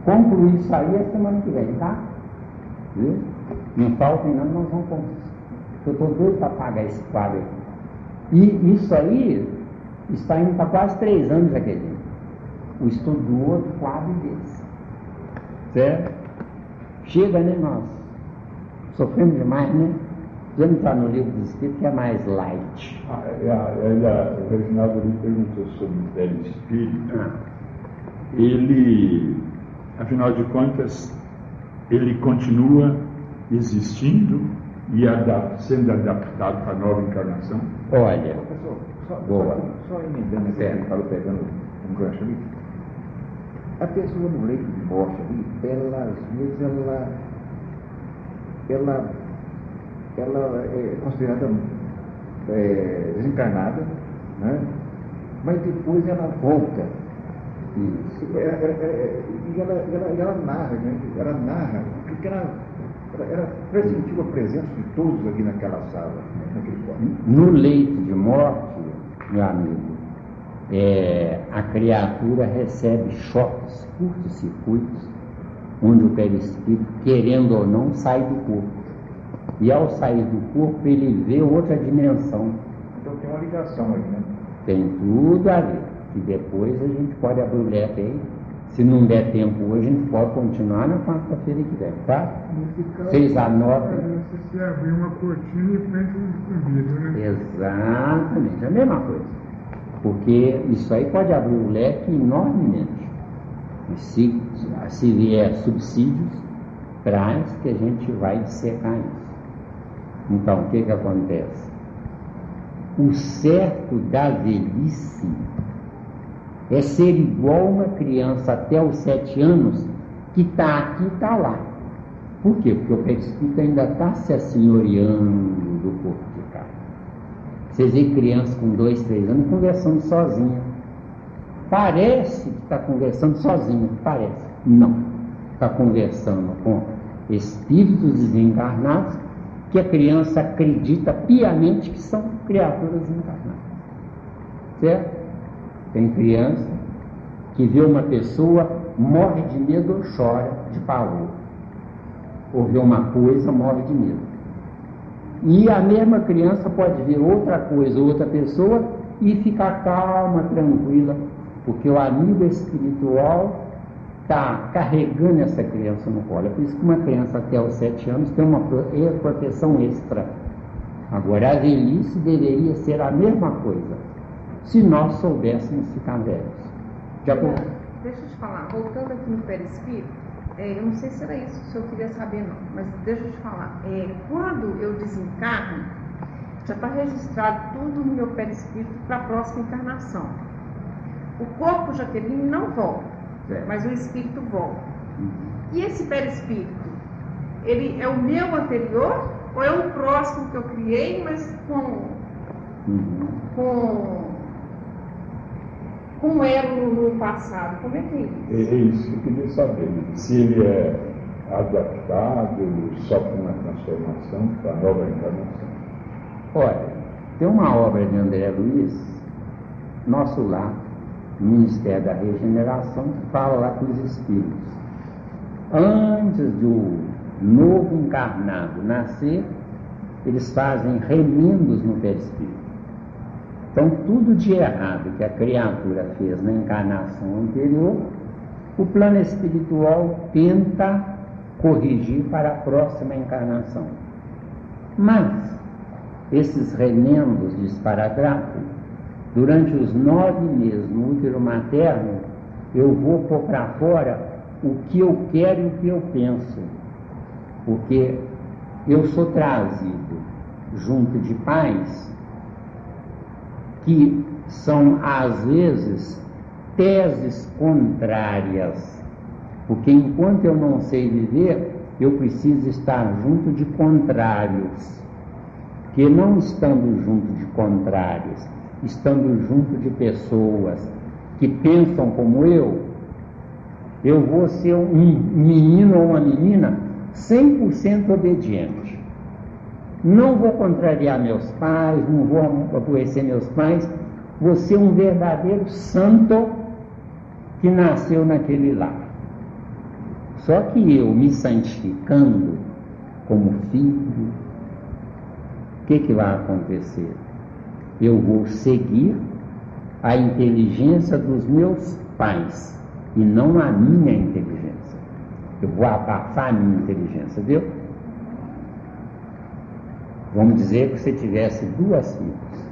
concluir isso aí a semana que vem, tá? Viu? Não faltem não, nós vamos concluir. Eu estou doido para pagar esse quadro aqui. E isso aí está indo para quase 3 anos aquele. O estudo do outro quadro desse. Certo? Chega, né, nós? Sofremos demais, né? Vamos entrar no livro do Espírito, que é mais light. O Reginaldo ali perguntou sobre o perispírito. Ele, afinal de contas, ele continua existindo e sendo adaptado para a nova encarnação? Olha, Professor, boa. Só emendando aqui, ele falou, pegando um gancho ali. A pessoa no leito de morte ali, às vezes ela é considerada desencarnada, né? Mas depois ela volta. Isso. E ela narra, né? Ela narra, porque ela pressentiu a presença de todos aqui naquela sala, naquele quarto. No leito de morte, meu amigo, a criatura recebe choques, curtos-circuitos, onde o perispírito, querendo ou não, sai do corpo. E ao sair do corpo, ele vê outra dimensão. Então tem uma ligação aí, né? Tem tudo a ver. E depois a gente pode abrir o leque aí. Se não der tempo hoje, a gente pode continuar na quarta-feira que vem, tá? Vocês anotam. Se abrir uma cortina em frente ao vidro, né? Exatamente, a mesma coisa. Porque isso aí pode abrir o leque enormemente. E se vier subsídios, traz que a gente vai dissecar isso. Então, o que acontece? O certo da velhice é ser igual uma criança até os 7 anos que está aqui e está lá. Por quê? Porque o perispírito ainda está se assenhoreando do corpo de carne. Vocês veem criança com 2, 3 anos conversando sozinha. Parece que está conversando sozinha, parece. Não. Está conversando com espíritos desencarnados que a criança acredita piamente que são criaturas encarnadas. Certo? Tem criança que vê uma pessoa, morre de medo ou chora de pavor. Ou vê uma coisa, morre de medo. E a mesma criança pode ver outra coisa, outra pessoa e ficar calma, tranquila. porque o amigo espiritual está carregando essa criança no colo. É por isso que uma criança até os 7 anos tem uma proteção extra. Agora, a velhice deveria ser a mesma coisa, se nós soubéssemos ficar velhos. Deixa eu te falar, voltando aqui no perispírito, eu não sei se era isso que o senhor queria saber não, mas deixa eu te falar, quando eu desencarno, já está registrado tudo no meu perispírito para a próxima encarnação. O corpo jaqueline não volta, mas o espírito volta. E esse perispírito, ele é o meu anterior ou é o próximo que eu criei, mas com elo no passado? Como é que é isso? É isso que eu queria saber, se ele é adaptado, sofre uma transformação para a nova encarnação. Olha, tem uma obra de André Luiz, Nosso Lar, Ministério da Regeneração, que fala lá com os espíritos. Antes do novo encarnado nascer, eles fazem remendos no perispírito. Então, tudo de errado que a criatura fez na encarnação anterior, o plano espiritual tenta corrigir para a próxima encarnação. Mas, esses remendos de esparadrapo, durante os 9 meses no útero materno, eu vou pôr para fora o que eu quero e o que eu penso. Porque eu sou trazido junto de pais que são, às vezes, teses contrárias. Porque enquanto eu não sei viver, eu preciso estar junto de contrários. Que não estando junto de contrários, estando junto de pessoas que pensam como eu vou ser um menino ou uma menina 100% obediente. Não vou contrariar meus pais, não vou aborrecer meus pais, vou ser um verdadeiro santo que nasceu naquele lar. Só que eu, me santificando como filho, o que vai acontecer? Eu vou seguir a inteligência dos meus pais e não a minha inteligência. Eu vou abafar a minha inteligência, viu? Vamos dizer que você tivesse 2 filhas,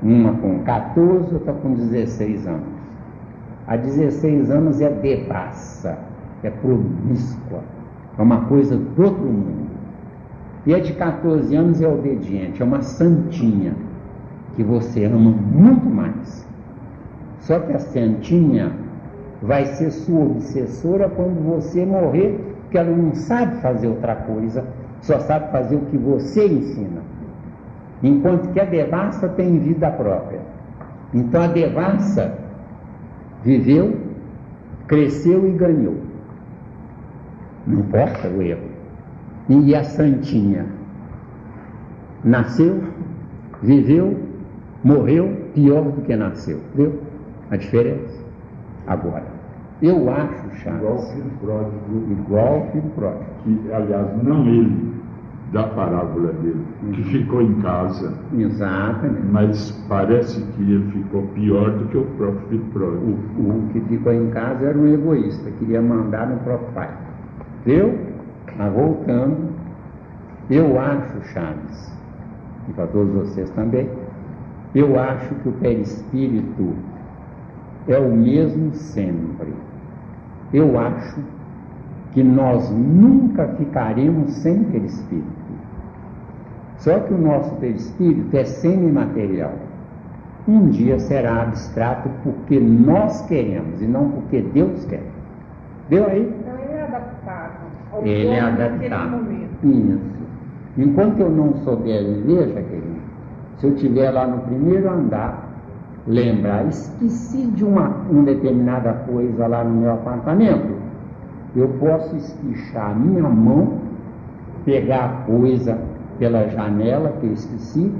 uma com 14, outra com 16 anos. A 16 anos é devassa, é promíscua, é uma coisa do outro mundo. E a de 14 anos é obediente, é uma santinha, que você ama muito mais. Só que a santinha vai ser sua obsessora quando você morrer, porque ela não sabe fazer outra coisa, só sabe fazer o que você ensina. Enquanto que a devassa tem vida própria. Então a devassa viveu, cresceu e ganhou. Não importa o erro. E a santinha nasceu, viveu, morreu pior do que nasceu. Viu a diferença? Agora, eu acho, Charles, igual o filho pródigo. Igual o filho pródigo. Que, aliás, não ele, da parábola dele, que ficou em casa. Exatamente. Mas parece que ele ficou pior do que o próprio filho pródigo. O que ficou em casa era um egoísta, queria mandar no próprio pai. Viu? Mas voltando, eu acho, Charles, e para todos vocês também, eu acho que o perispírito é o mesmo sempre. Eu acho que nós nunca ficaremos sem perispírito. Só que o nosso perispírito é semimaterial. Um dia será abstrato porque nós queremos e não porque Deus quer. Deu aí? Então ele é adaptável. Ele é adaptável. Isso. Enquanto eu não souber viver, Jaqueline, se eu estiver lá no primeiro andar, lembrar, esqueci de uma determinada coisa lá no meu apartamento, eu posso espichar a minha mão, pegar a coisa pela janela que eu esqueci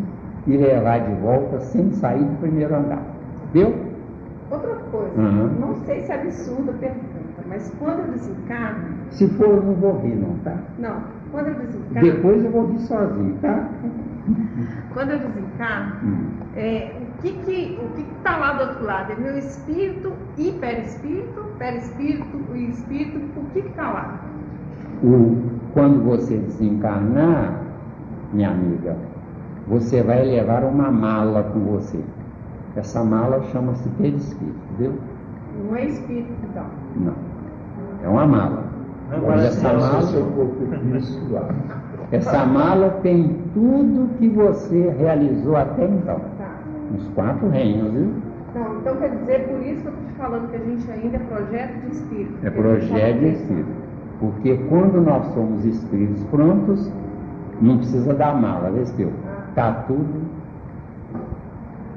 e levar de volta sem sair do primeiro andar. Deu? Outra coisa, não sei se é absurda a pergunta, mas quando eu desencarno... Se for, eu não vou rir não, tá? Não, quando eu desencarno... Depois eu vou rir sozinho, tá? Quando eu desencarno, o que está lá do outro lado? É meu espírito e perispírito e espírito, o que está lá? Quando você desencarnar, minha amiga, você vai levar uma mala com você. Essa mala chama-se perispírito, viu? Não é espírito, então? Não. É uma mala. Mas essa mala tem tudo que você realizou até então. Tá. Uns 4 reinos, viu? Então quer dizer, por isso que eu estou te falando que a gente ainda é projeto de espírito. É projeto de espírito. Porque quando nós somos espíritos prontos, não precisa da mala, vê se está tudo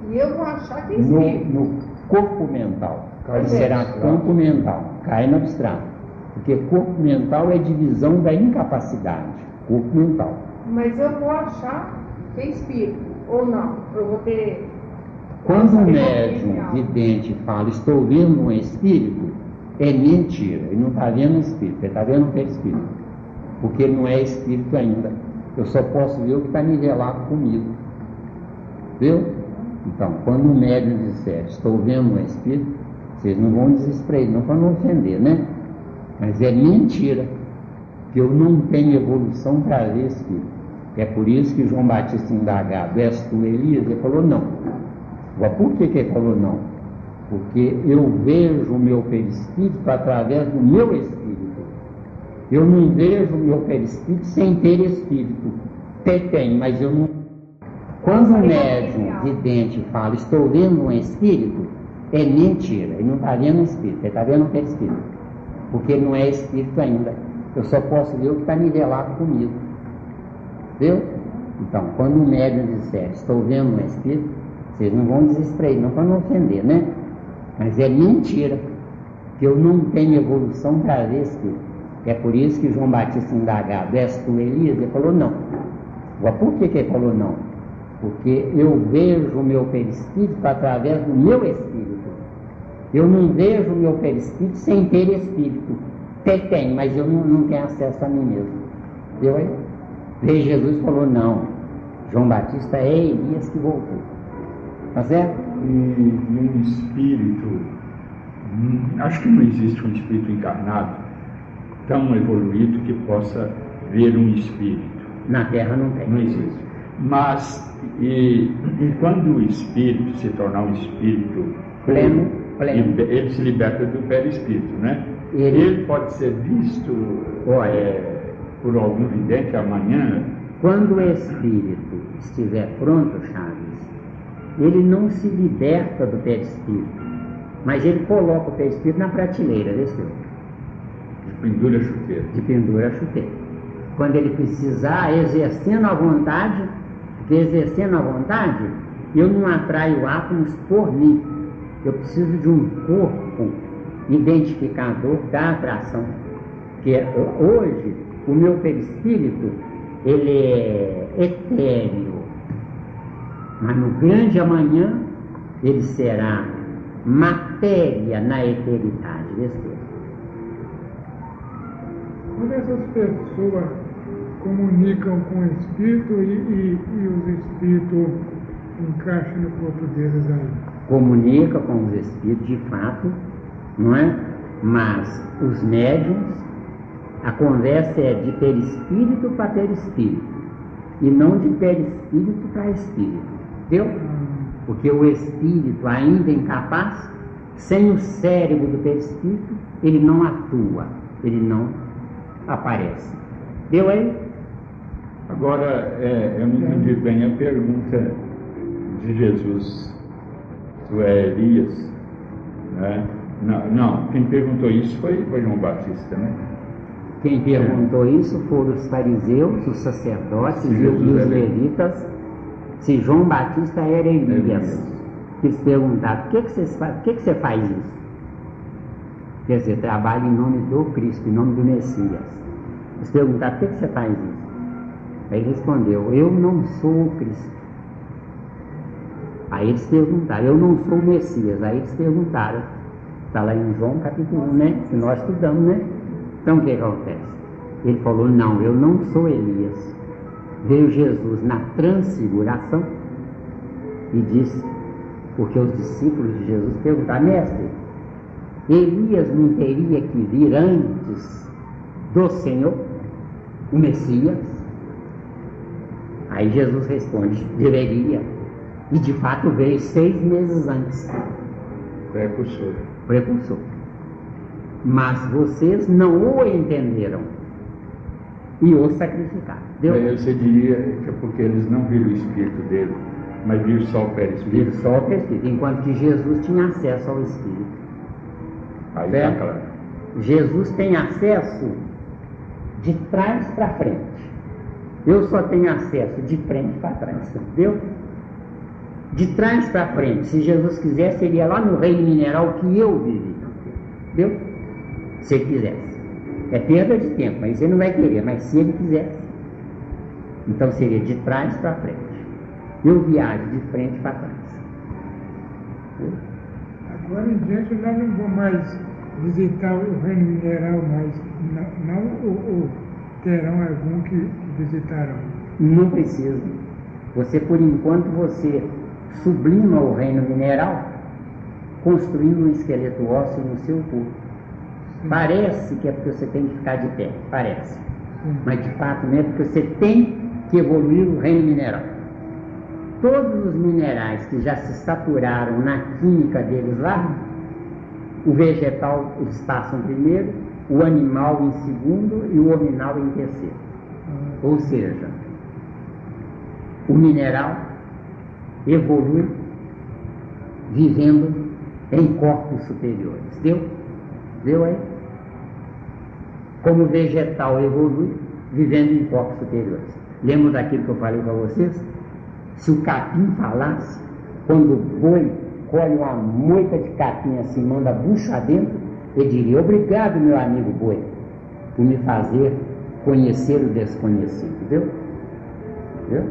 e eu vou achar que é espírito. No corpo mental. Será campo mental, cai no abstrato. Porque corpo mental é divisão da incapacidade. Corpo mental. Mas eu vou achar que é espírito, ou não? Eu vou ter... Quando o médium vidente fala, estou vendo um espírito, é mentira. Ele não está vendo um espírito, ele está vendo um perispírito. Porque ele não é espírito ainda. Eu só posso ver o que está nivelado comigo. Viu? Então, quando o médium disser, estou vendo um espírito, vocês não vão dizer para ele, não para não ofender, né? Mas é mentira, que eu não tenho evolução para ver espírito. É por isso que João Batista indagado, és tu Elias? Ele falou não. Por que ele falou não? Porque eu vejo o meu perispírito através do meu espírito. Eu não vejo o meu perispírito sem ter espírito. Tem, mas eu não... Quando o médium vidente fala, estou vendo um espírito, é mentira. Ele não está vendo um espírito, ele está vendo um perispírito. Porque ele não é espírito ainda. Eu só posso ver o que está nivelado comigo. Viu? Então, quando o médium disser, estou vendo um espírito, vocês não vão dizer isso para ele, não para não ofender, né? Mas é mentira, que eu não tenho evolução para ver espírito. É por isso que João Batista indagado, és tu Elias? Ele falou não. Por que ele falou não? Porque eu vejo o meu perispírito através do meu espírito. Eu não vejo o meu perispírito sem ter espírito. Tem, mas eu não tenho acesso a mim mesmo. Viu aí? Veio Jesus e falou, não, João Batista é Elias que voltou. Tá certo? E um espírito, acho que não existe um espírito encarnado tão evoluído que possa ver um espírito. Na Terra não tem. Não existe. Mas, e quando o espírito se tornar um espírito pleno. Ele se liberta do perispírito, né? Ele pode ser visto por algum vidente amanhã. Quando o espírito estiver pronto, Chaves, ele não se liberta do perispírito, mas ele coloca o perispírito na prateleira, vê se de pendura a chuteira. De pendura a chuteira. Quando ele precisar, exercendo a vontade, porque exercendo a vontade, eu não atraio átomos por mim. Eu preciso de um corpo identificador da atração. Porque hoje, o meu perispírito, ele é etéreo. Mas no grande amanhã, ele será matéria na eternidade. Quando essas pessoas comunicam com o espírito e os espíritos encaixam no corpo deles aí? Comunica com os espíritos, de fato, não é? Mas os médiuns, a conversa é de perispírito para perispírito, e não de perispírito para espírito, entendeu? Porque o espírito, ainda incapaz, sem o cérebro do perispírito, ele não atua, ele não aparece. Deu aí? Agora, eu não entendi bem a pergunta de Jesus. Tu é Elias, né? Não, quem perguntou isso foi João Batista, né? Quem perguntou isso foram os fariseus, os sacerdotes e os levitas, se João Batista era Elias. Eles perguntaram, por que você faz isso? Quer dizer, trabalha em nome do Cristo, em nome do Messias. Eles perguntaram, por que você faz isso? Aí ele respondeu, eu não sou o Cristo. Aí eles perguntaram, eu não sou o Messias. Aí eles perguntaram, está lá em João capítulo 1, né? Que nós estudamos, né? Então o que acontece? Ele falou, não, eu não sou Elias. veio Jesus na transfiguração e disse, porque os discípulos de Jesus perguntaram, mestre, Elias não teria que vir antes do Senhor, o Messias? Aí Jesus responde, deveria, e de fato veio 6 meses antes. Precursor. Mas vocês não o entenderam e o sacrificaram. Você diria que é porque eles não viram o Espírito dele, mas viram só o perispírito. Viram só o perispírito, enquanto que Jesus tinha acesso ao Espírito. Aí está claro. Jesus tem acesso de trás para frente. Eu só tenho acesso de frente para trás, entendeu? De trás para frente, se Jesus quiser, seria lá no reino mineral que eu vivi, entendeu? Se ele quisesse. É perda de tempo, mas ele não vai querer, mas se ele quisesse, então seria de trás para frente. Eu viajo de frente para trás. Agora em diante nós não vamos mais visitar o reino mineral, mas não terão algum que visitarão. Não precisa. Você, por enquanto, você sublima o reino mineral, construindo um esqueleto ósseo no seu corpo. Sim. Parece que é porque você tem que ficar de pé, parece. Sim. Mas de fato não é porque você tem que evoluir o reino mineral. Todos os minerais que já se saturaram na química deles lá, o vegetal eles passam primeiro, o animal em segundo e o hominal em terceiro. Ou seja, o mineral evolui vivendo em corpos superiores. Deu aí? Como o vegetal evolui vivendo em corpos superiores. Lembra daquilo que eu falei para vocês? Se o capim falasse, quando o boi colhe uma moita de capim assim, manda bucho adentro, ele diria, obrigado, meu amigo boi, por me fazer conhecer o desconhecido. Viu?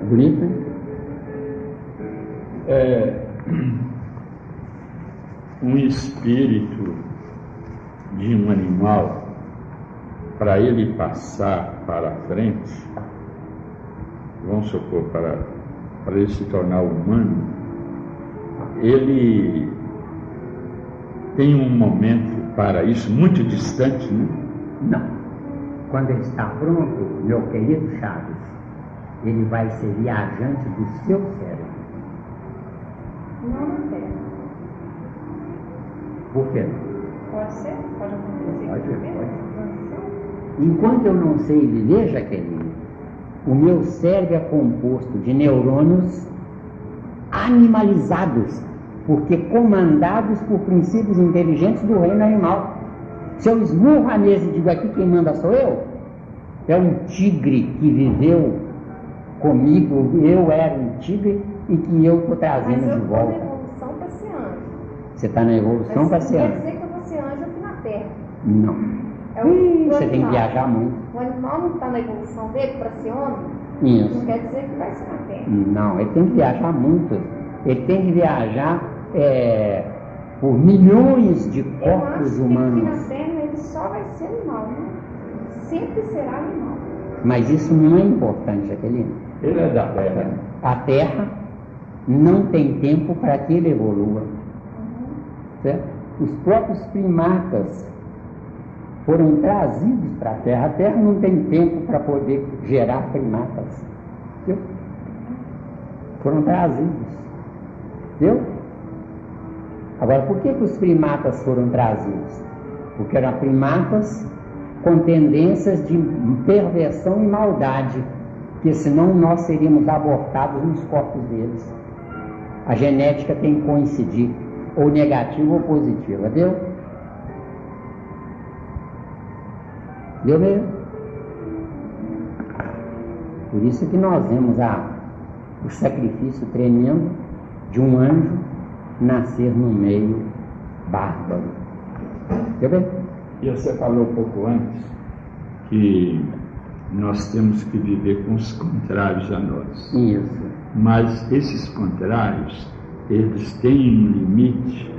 Bonito, né? Um espírito de um animal, para ele passar para frente, vamos supor, para ele se tornar humano, ele tem um momento para isso muito distante, né? Não. Quando ele está pronto, meu querido Chaves, ele vai ser viajante do seu cérebro. Não na Terra. Por quê não? Pode ser? Pode acontecer? Pode. Enquanto eu não sei viver, Jaqueline, o meu cérebro é composto de neurônios animalizados, porque comandados por princípios inteligentes do reino animal. Se eu esmurro a mesa e digo aqui quem manda sou eu, é um tigre que viveu comigo, eu era um tigre e que eu estou trazendo de volta. Mas eu estou na evolução para ser anjo. Você está na evolução para ser anjo? Quer dizer que eu vou ser anjo aqui na Terra? Não. Você tem que viajar muito. O animal não está na evolução dele para ser homem? Isso. Não quer dizer que vai ser na Terra. Não, ele tem que viajar muito. Ele tem que viajar por milhões de corpos humanos. Eu acho que aqui na Terra ele só vai ser animal, né? Sempre será animal. Mas isso não é importante, Jaqueline. Ele é da Terra. A Terra não tem tempo para que ele evolua. Certo? Os próprios primatas foram trazidos para a Terra. A Terra não tem tempo para poder gerar primatas. Entendeu? Foram trazidos. Entendeu? Agora, por que os primatas foram trazidos? Porque eram primatas com tendências de perversão e maldade, porque senão nós seríamos abortados nos corpos deles. A genética tem que coincidir, ou negativa ou positiva, deu? Deu mesmo? Por isso que nós vemos o sacrifício tremendo de um anjo nascer no meio bárbaro. Deu bem? E você falou um pouco antes que nós temos que viver com os contrários a nós. Isso. Mas esses contrários, eles têm um limite